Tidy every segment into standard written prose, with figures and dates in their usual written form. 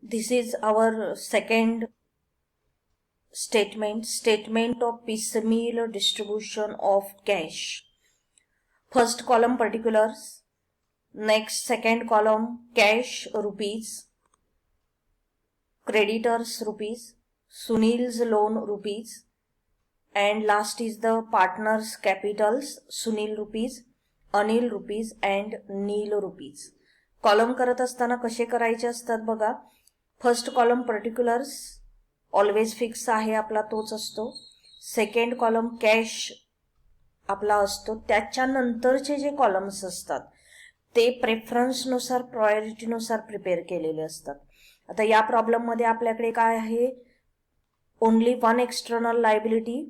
This is our second statement of piecemeal distribution of cash. First column particulars, next second column cash rupees, creditors rupees, Sunil's loan rupees, and last is the partners capitals, Sunil rupees, Anil rupees and Neil rupees. Column करत असताना कसे करायचे असतात बघा. First column particulars always fix आहे आपला, तोच असतो. सेकंड कॉलम कॅश आपला असतो. त्याच्यानंतरचे जे कॉलम्स असतात ते प्रेफरन्सनुसार प्रायोरिटीनुसार प्रिपेअर केलेले असतात. आता या प्रॉब्लेममध्ये आपल्याकडे काय आहे, only one external liability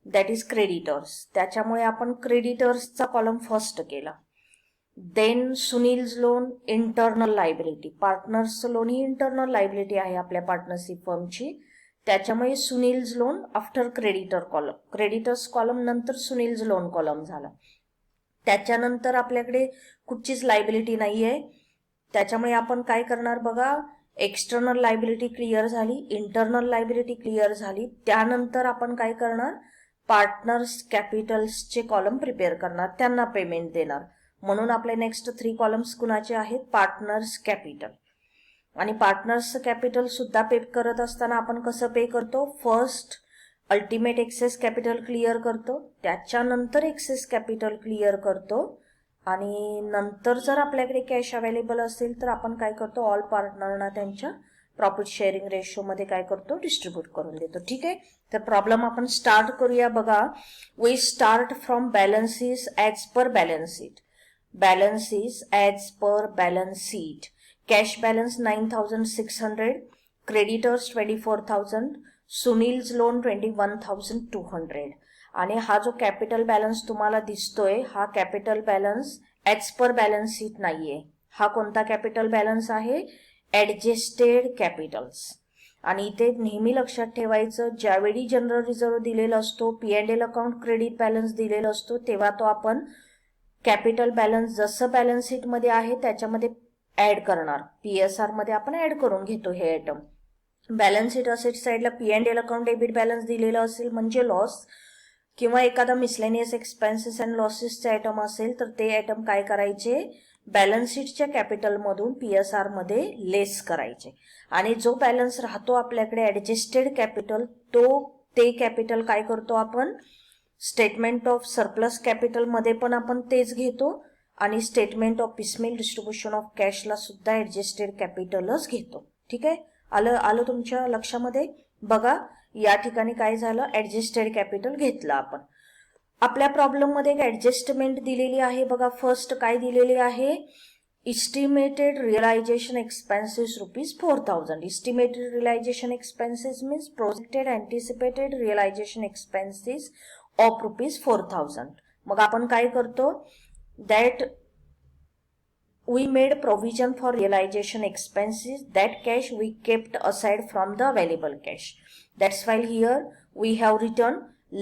that is creditors. त्याच्यामुळे आपण क्रेडिटर्सचा कॉलम फर्स्ट केला. Then Sunil's loan internal liability, पार्टनर्सचं लोन ही इंटरनल लायबिलिटी आहे आपल्या पार्टनरशिप फर्मची, त्याच्यामुळे Sunil's loan after creditor column, creditors column नंतर सुनील्स लोन कॉलम झाला. त्याच्यानंतर आपल्याकडे कुठचीच लायबिलिटी नाही आहे, त्याच्यामुळे आपण काय करणार बघा, एक्सटर्नल लायबिलिटी क्लिअर झाली, इंटरनल लायबिलिटी क्लिअर झाली. त्यानंतर आपण काय करणार, पार्टनर्स कॅपिटल्सचे कॉलम प्रिपेअर करणार, त्यांना पेमेंट देणार. म्हणून आपले नेक्स्ट 3 कॉलम्स कुणाचे आहेत, पार्टनर्स कॅपिटल. आणि पार्टनर्स कॅपिटल सुद्धा पे करत असताना आपण कसं पे करतो, first ultimate excess capital clear करतो, त्याच्यानंतर एक्सेस कॅपिटल क्लिअर करतो, आणि नंतर जर आपल्याकडे कॅश अवेलेबल असेल तर आपण काय करतो, ऑल पार्टनरना त्यांच्या प्रॉफिट शेअरिंग रेशोमध्ये काय करतो, डिस्ट्रीब्यूट करून देतो. ठीक आहे, तर प्रॉब्लेम आपण स्टार्ट करूया बघा. We start from balances as per balance sheet. Balances as per balance sheet. Cash balance 9,600, creditors 24,000, Sunil's loan 21,200. आणि हा जो कॅपिटल बॅलन्स तुम्हाला दिसतोय हा capital balance as per balance sheet नाहीये. हा कोणता कॅपिटल बॅलन्स आहे, ॲडजस्टेड कॅपिटल्स. आणि इथे नेहमी लक्षात ठेवायचं, ज्यावेळी जनरल रिझर्व्ह दिलेला असतो, P&L अकाउंट क्रेडिट बॅलन्स दिलेला असतो, तेव्हा तो आपण कॅपिटल बॅलन्स जसं बॅलन्स शीटमध्ये आहे त्याच्यामध्ये ऍड करणार. PSR मध्ये आपण ऍड करून घेतो हे आयटम. बॅलन्स शीट असेट साईडला P&L अकाउंट डेबिट बॅलन्स दिलेला असेल म्हणजे लॉस, किंवा एखादा मिसलेनियस एक्सपेन्सेस अँड लॉसेसचे आयटम असेल तर ते आयटम काय करायचे, बॅलन्स शीटच्या कॅपिटलमधून PSR मध्ये लेस करायचे. आणि जो बॅलन्स राहतो आपल्याकडे ॲडजस्टेड कॅपिटल, ते कॅपिटल काय करतो आपण, स्टेटमेंट ऑफ सरप्लस कॅपिटल मध्ये पण आपण तेच घेतो, आणि statement of piecemeal distribution of कॅशला सुद्धा ॲडजस्टेड कॅपिटलच घेतो. ठीक आहे, आलं तुमच्या लक्षामध्ये. बघा या ठिकाणी काय झालं, ॲडजस्टेड कॅपिटल घेतलं आपण. आपल्या प्रॉब्लेममध्ये एक ॲडजस्टमेंट दिलेली आहे बघा. फर्स्ट काय दिलेली आहे, estimated realisation expenses ₹4,000. Estimated realisation expenses means projected anticipated realisation expenses of ₹4,000. मग आपण काय करतो, that we made provision for realization expenses. That cash we kept aside from the available cash. That's why here we have written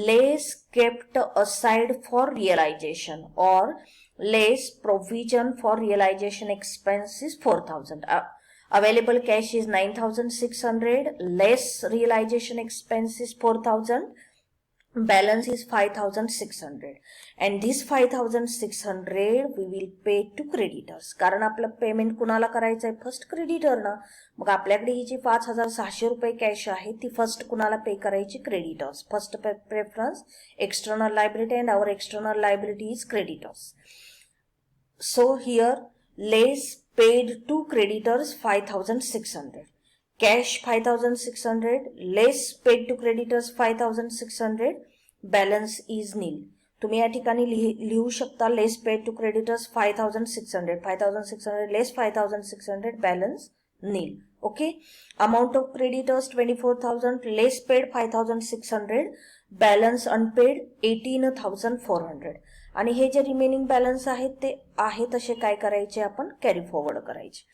less kept aside for realization, or less provision for realization expenses 4,000. Available cash is 9,600, less realization expenses 4,000. Balance is 5,600, and this 5,600 we will pay to creditors. कारण आपलं payment कुणाला करायचं आहे, first क्रेडिटरना. मग आपल्याकडे ही जी 5,600 रुपये cash आहे ती फर्स्ट कुणाला पे करायची, creditors. First preference external liability, and our external liability is creditors. So here less paid to creditors 5,600. Cash 5,600, less paid to creditors 5,600, balance is nil. तुम्ही या ठिकाणी लिहू शकता less paid to creditors 5,600, 5,600 less 5,600, balance nil. Okay, amount of creditors 24,000, less paid 5,600, balance unpaid 18,400. आणि हे जे remaining balance आहेत ते आहे तसे काय करायचे आपण कॅरी फॉरवर्ड करायचे.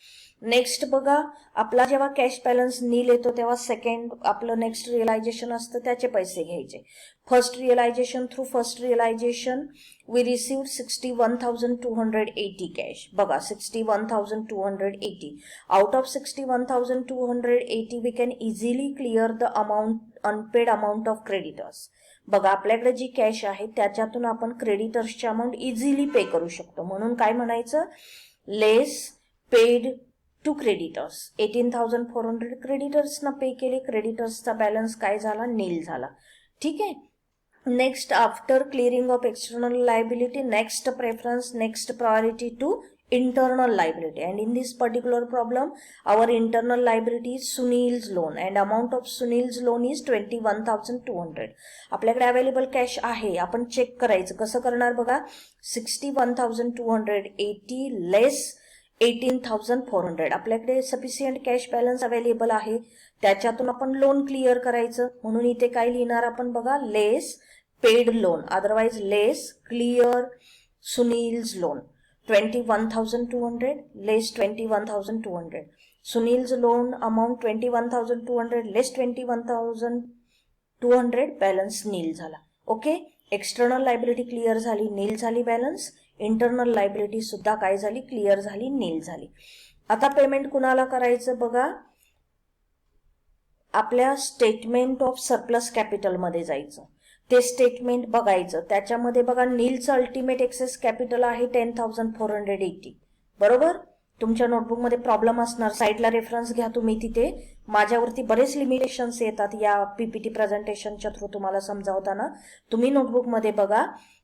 नेक्स्ट बघा, आपला जेव्हा कॅश बॅलन्स नील येतो तेव्हा सेकंड आपलं नेक्स्ट रिअलायझेशन असतं, त्याचे पैसे घ्यायचे. First realisation, through first realisation we received 61,280 cash. बघा 61,280. Out of 61,280 we can easily clear the amount unpaid amount of creditors. बघा आपल्याकडे जी कॅश आहे त्याच्यातून आपण क्रेडिटर्सची अमाऊंट इझिली पे करू शकतो. म्हणून काय म्हणायचं, लेस पेड टू क्रेडिटर्स. 18,400 क्रेडिटर्सना पे केले, क्रेडिटर्सचा बॅलन्स काय झाला, नील झाला. ठीक आहे. Next, after clearing of external liability, next preference, next priority to internal liability, and in this particular problem our internal liability is Sunil's loan and amount of Sunil's loan is 21,200. आपल्याकडे available cash आहे, आपण check करायचं. कसं करणार बघा, 61,280 लेस 18,400. आपल्याकडे sufficient cash balance available आहे, त्याच्यातून आपण लोन क्लिअर करायचं. म्हणून इथे काय लिहिणार आपण बघा, less paid loan, otherwise less clear Sunil's loan. 21,200 less 21,200. Sunil's loan amount 21,200 less 21,200, balance nil झाला. ओके, एक्सटर्नल लायबिलिटी क्लिअर झाली, नील झाली बॅलन्स. इंटरनल लायबिलिटी सुद्धा काय झाली, क्लिअर झाली, नील झाली. आता पेमेंट कुणाला करायचं बघा, आपल्या स्टेटमेंट ऑफ सरप्लस कॅपिटल मध्ये जायचं, ते स्टेटमेंट बघायचं. त्याच्यामध्ये बघा नीलचं अल्टिमेट एक्सेस कॅपिटल आहे 10,480. बरोबर, तुमच्या नोटबुकमध्ये प्रॉब्लेम असणार, साईडला रेफरन्स घ्या तुम्ही. तिथे माझ्यावरती बरेच लिमिटेशन्स येतात या पीपीटी प्रेझेंटेशनच्या थ्रू तुम्हाला समजावताना. तुम्ही नोटबुकमध्ये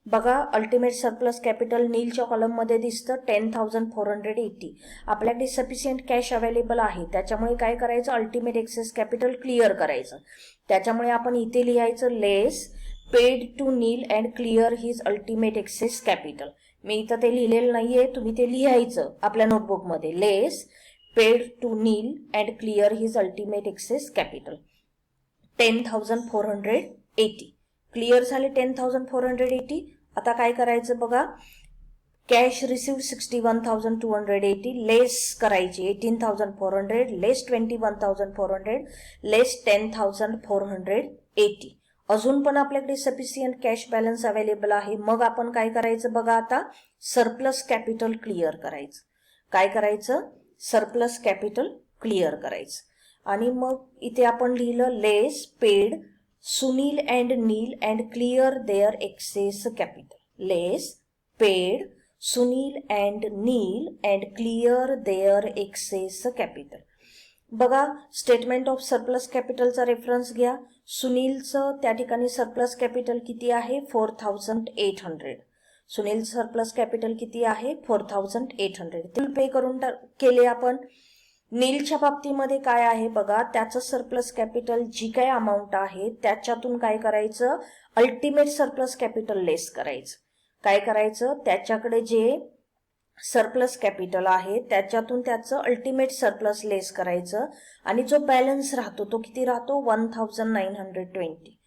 बघा अल्टिमेट सरप्लस कॅपिटल नीलच्या कॉलममध्ये दिसतं 10,480. आपल्याकडे सफिशियंट कॅश अवेलेबल आहे, त्याच्यामुळे काय करायचं, अल्टिमेट एक्सेस कॅपिटल क्लिअर करायचं. त्याच्यामुळे आपण इथे लिहायचं less paid to Neel and clear his ultimate excess capital. मी इथं ते लिहिलेलं नाहीये, तुम्ही ते लिहायचं आपल्या नोटबुकमध्ये, less paid to Neel and clear his ultimate excess capital 10,480. Clear झाले 10,480. आता काय करायचं बघा, कॅश रिसिव्ड 61,280 लेस करायची 18,400 लेस 21,400 लेस 10,480. अजून पण आपल्याकडे सफिशियंट कॅश बॅलन्स अवेलेबल आहे. मग आपण काय करायचं बघा, आता सरप्लस कॅपिटल क्लिअर करायचं. काय करायचं, सरप्लस कॅपिटल क्लिअर करायचं. आणि मग इथे आपण लिहिलं less paid Sunil and Neel and clear their excess capital. Less paid Sunil and Neel and clear their excess capital. बघा स्टेटमेंट ऑफ सरप्लस कॅपिटलचा रेफरन्स घ्या. सुनीलचं त्या ठिकाणी सरप्लस कॅपिटल किती आहे, 4,800. सुनील सरप्लस कॅपिटल किती आहे, 4,800. ते पे करून केले आपण. नीलच्या बाबतीमध्ये काय आहे बघा, त्याचं सरप्लस कॅपिटल जी काय अमाऊंट आहे त्याच्यातून काय करायचं, अल्टिमेट सरप्लस कॅपिटल लेस करायचं. काय करायचं, त्याच्याकडे जे सरप्लस कॅपिटल आहे त्याच्यातून त्याचं अल्टिमेट सरप्लस लेस करायचं. आणि जो बॅलन्स राहतो तो किती राहतो, 1,920.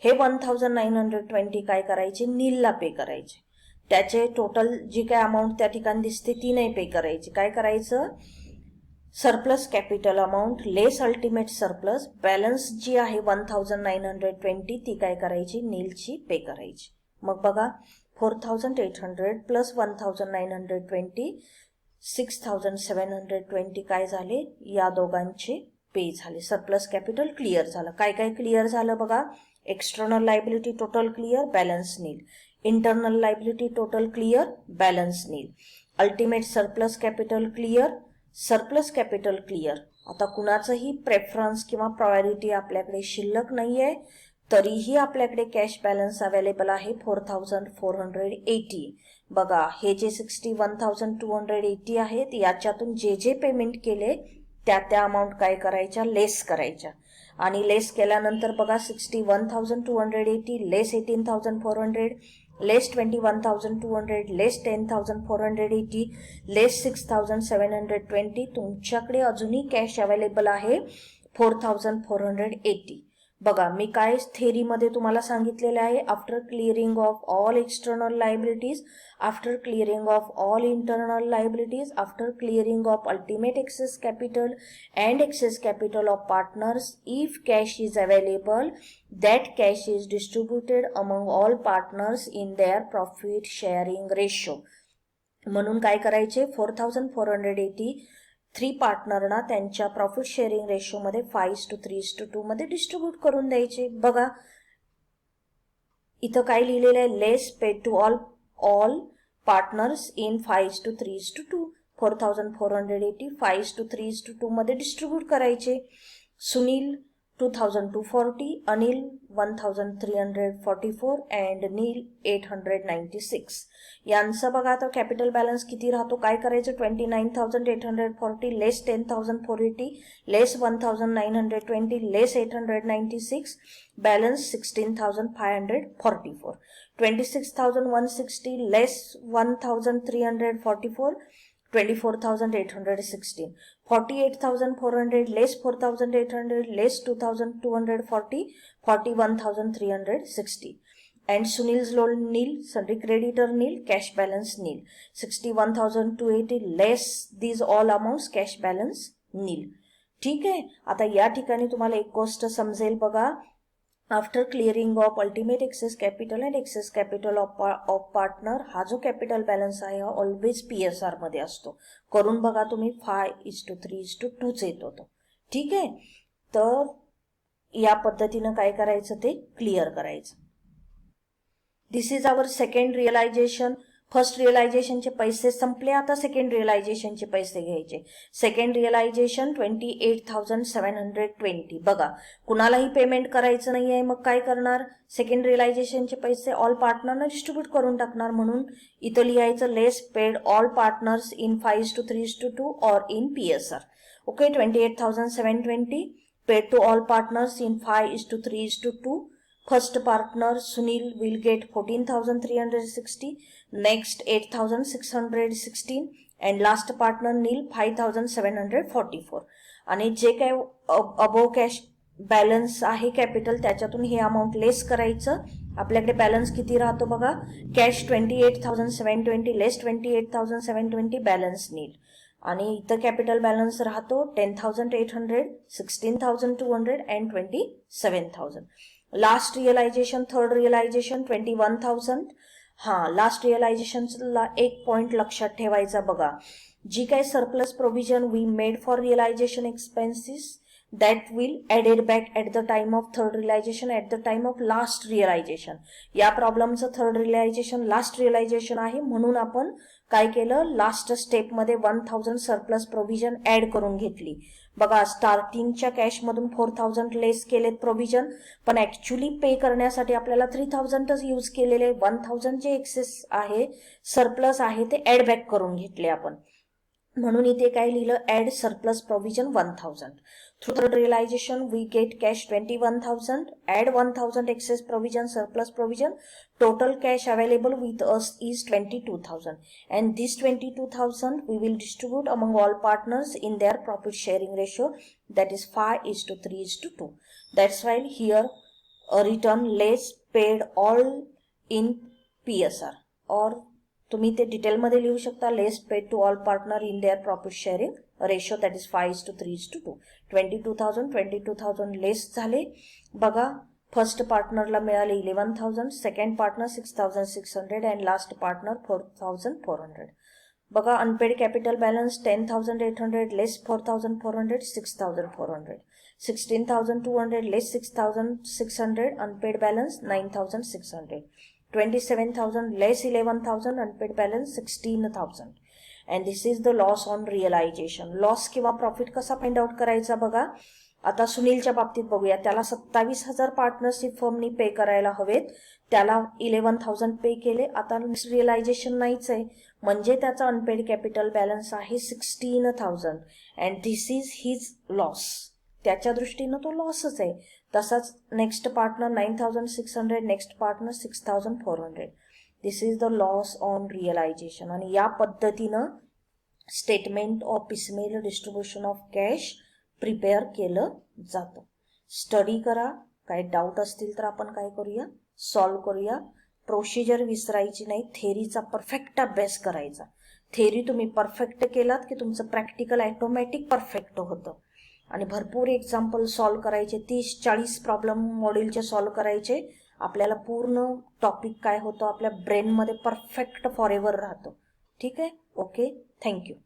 हे 1,920 काय करायचे, नीलला पे करायचे. त्याचे टोटल जी काय अमाऊंट त्या ठिकाणी दिसते ती नाही पे करायची. काय करायचं, सरप्लस कॅपिटल अमाऊंट लेस अल्टिमेट सरप्लस, बॅलन्स जी आहे 1,920 ती काय करायची, नीलची पे करायची. मग बघा 4,800 प्लस 1,920 6,720 काय झाले, या दोघांचे पे झाले. सरप्लस कॅपिटल क्लिअर झालं. काय काय क्लिअर झालं बघा, external liability total clear, balance nil. Internal liability total clear, balance nil. Ultimate surplus capital clear, surplus capital clear. आता कुणाचंही प्रेफरन्स किंवा प्रायोरिटी आपल्याकडे शिल्लक नाहीये, तरीही आपल्याकडे कॅश बॅलन्स अवेलेबल आहे 4,480. बघा हे जे 61,280 आहेत याच्यातून जे जे पेमेंट केले त्या अमाऊंट काय करायच्या, लेस करायच्या. आणि लेस केल्यानंतर बघा 61,280 लेस 18,400 लेस 21,200 लेस 10,480 लेस 6,720. तुमच्याकडे अजूनही कॅश अवेलेबल आहे 4,480. बघा मी काय थेरीमध्ये तुम्हाला सांगितलेले आहे, after clearing of all external liabilities, after clearing of all internal liabilities, after clearing of ultimate excess capital and excess capital of partners, if cash is available that cash is distributed among all partners in their profit sharing ratio. म्हणून काय करायचे, 4480 3 पार्टनरना त्यांच्या profit sharing रेशोमध्ये 5:3:2 मध्ये distribute करून द्यायचे. बघा इथं काय लिहिलेलं आहे, less paid to all partners in 5:3:2. 4480 5:3:2 मध्ये डिस्ट्रीब्यूट करायचे. Sunil 2240, Anil 1344 and Neil 896. यांचं बघा आता कॅपिटल बॅलन्स किती राहतो, काय करायचं, 29,840 लेस 10,480 लेस 1,920 लेस 896, balance 16,544. 26,160 less 1,344 24,816. 48,400 less 4,800 less 2,240 41,360. And Sunil's loan nil, sundry creditor nil, cash balance nil. 61,280 less these all amounts, cash balance nil. ठीक आहे. आता या ठिकाणी तुम्हाला एक गोष्ट समजेल बघा, after clearing of ultimate excess capital and excess capital of partner, हा जो कॅपिटल बॅलन्स आहे हा ऑलवेज PSR मध्ये असतो. करून बघा तुम्ही 5:3:2 येत होतं. ठीक आहे. तर या पद्धतीनं काय करायचं ते क्लिअर करायचं. This is our second realisation. First रिअलायझेशनचे पैसे संपले, आता सेकंड रिअलायझेशनचे पैसे घ्यायचे. Second realisation 28,720. बघा कुणालाही पेमेंट करायचं नाही आहे, मग काय करणार, सेकंड रिअलायझेशनचे पैसे ऑल पार्टनरना डिस्ट्रीब्यूट करून टाकणार. म्हणून इथं लिहायचं less paid all partners in 5:3:2 और in PSR. Okay, 28,720 paid to all partners in 5:3:2. First partner Sunil will get 14,360, next 8,616 and last partner Neil 5,744. आणि जे काय अबोव कॅश बॅलन्स आहे कॅपिटल त्याच्यातून हे अमाऊंट लेस करायचं. आपल्याकडे बॅलन्स किती राहतो बघा, कॅश 28,720 लेस 28,720 बॅलन्स नील. आणि इथं कॅपिटल बॅलन्स राहतो 10,800 16,200 and 27,000. Last realisation, third realisation 21,000. Last रिअलायझेशनला एक पॉइंट लक्षात ठेवायचा बघा, जी काही surplus provision we made for realisation expenses that will added back at the time of third realization at the time of last realization. या प्रॉब्लेमचं third realisation last realisation आहे, म्हणून आपण काय केलं, लास्ट स्टेपमध्ये 1,000 सरप्लस प्रोव्हिजन ऍड करून घेतली. बघा स्टार्टिंगच्या कॅशमधून 4,000 लेस केलेत प्रोव्हिजन, पण ऍक्च्युली पे करण्यासाठी आपल्याला 3,000च यूज केलेले. 1,000 जे एक्सेस आहे सरप्लस आहे ते ऍड बॅक करून घेतले आपण. म्हणून इथे काय लिहिलं, add surplus provision 1,000. Through third realisation we get cash 21,000, add 1,000 excess provision surplus provision. Total cash available with us is 22,000 and this 22,000 we will distribute among all partners in their profit sharing ratio, that is 5:3:2. That's why here a return less paid all in PSR, or तुम्ही ते डिटेलमध्ये लिहू शकता, less paid to all partner in their profit sharing ratio, that is 5:3:2. 22,000 less झाले. बघा first पार्टनरला मिळाले 11,000, second partner 6,600 and last partner 4,400. बघा unpaid capital balance 10,800 less 4,400 6,400. 16,200 less 6,600 unpaid balance 9,600. 27,000 less 11,000 unpaid balance 16,000. and this is the loss on realization. Loss किंवा profit कसा find out करायचा बघा. आता सुनीलच्या बाबतीत बघूया, त्याला 27,000 पार्टनरशिप फर्मनी पे करायला हवेत, त्याला 11,000 पे केले. आता रिअलायझेशन नाहीच आहे, म्हणजे त्याचा अनपेड कॅपिटल बॅलन्स आहे 16,000 and this is his loss. त्याच्या दृष्टीनं तो लॉसच आहे. तसाच next partner 9,600, next partner 6,400. This is the loss on realisation. आणि या पद्धतीनं statement of piecemeal distribution of cash prepare केलं जातं. स्टडी करा, काही डाऊट असतील तर आपण काय करूया, सॉल्व करूया. प्रोसिजर विसरायची नाही, थेरीचा परफेक्ट अभ्यास करायचा. थेरी तुम्ही परफेक्ट केलात की तुमचं प्रॅक्टिकल ॲटोमॅटिक परफेक्ट होतं. आणि भरपूर एक्झाम्पल सॉल्व करायचे, 30-40 प्रॉब्लेम मॉड्यूलचे सॉल्व करायचे. आपल्याला पूर्ण टॉपिक काय होतं आपल्या ब्रेनमध्ये परफेक्ट फॉर एव्हर राहतो. ठीक आहे, ओके, थँक्यू.